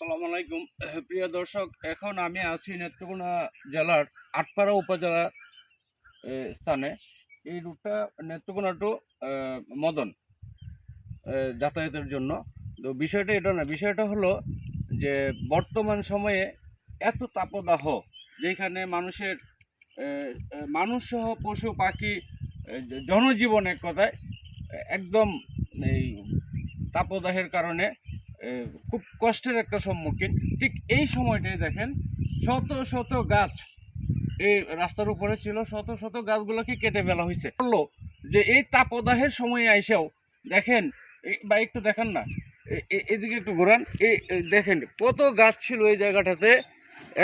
আসসালামু আলাইকুম। প্রিয় দর্শক, এখন আমি আছি নেত্রকোনা জেলার আটপাড়া উপজেলা স্থানে। এই রুটটা নেত্রকোনা টু মদন যাতায়াতের জন্য। তো বিষয়টা এটা না, বিষয়টা হলো যে বর্তমান সময়ে এত তাপদাহ, যেখানে মানুষের মানুষ সহ পশু পাখি জনজীবন এক কথায় একদম এই তাপদাহের কারণে খুব কষ্টের একটা সম্মুখীন। ঠিক এই সময়টাই দেখেন শত শত গাছ এই রাস্তার উপরে ছিল, শত শত গাছগুলোকে কেটে ফেলা হয়েছে। বললো যে এই তাপদাহের সময়ে আইসেও দেখেন, বা একটু দেখেন না, এদিকে একটু ঘোরান, দেখেন কত গাছ ছিল এই জায়গাটাতে।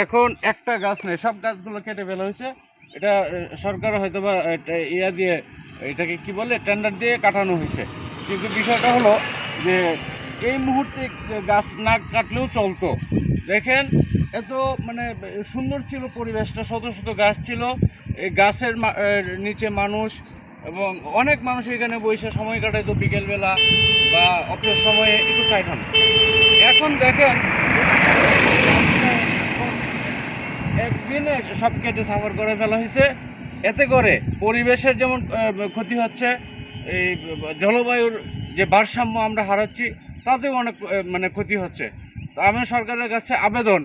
এখন একটা গাছ নেই, সব গাছগুলো কেটে ফেলা হয়েছে। এটা সরকার হয়তো বা ইয়া দিয়ে, এটাকে কি বলে, টেন্ডার দিয়ে কাটানো হয়েছে। কিন্তু বিষয়টা হলো যে এই মুহূর্তে গাছ না কাটলেও চলতো। দেখেন এত মানে সুন্দর ছিল পরিবেশটা, শত শত গাছ ছিল। এই গাছের নিচে মানুষ, এবং অনেক মানুষ এখানে বসে সময় কাটাইতো বিকেলবেলা বা অফিসের সময়ে একটু সাইড হন। এখন দেখেন একদিনে সব কেটে সাফার করে ফেলা হয়েছে। এতে করে পরিবেশের যেমন ক্ষতি হচ্ছে, এই জলবায়ুর যে ভারসাম্য আমরা হারাচ্ছি, তাতেও অনেক মানে ক্ষতি হচ্ছে। তো আমি সরকারের কাছে আবেদন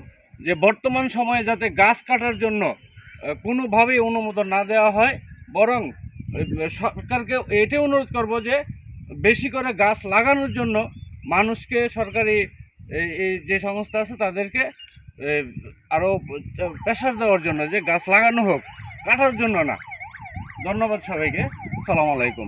যে বর্তমান সময়ে যাতে গাছ কাটার জন্য কোনোভাবেই অনুমোদন না দেওয়া হয়, বরং সরকারকে এটাই অনুরোধ করব যে বেশি করে গাছ লাগানোর জন্য মানুষকে, সরকারি এই যে সংস্থা আছে তাদেরকে আরও প্রেশার দেওয়ার জন্য যে গাছ লাগানো হোক, কাটার জন্য না। ধন্যবাদ সবাইকে। আসসালামু আলাইকুম।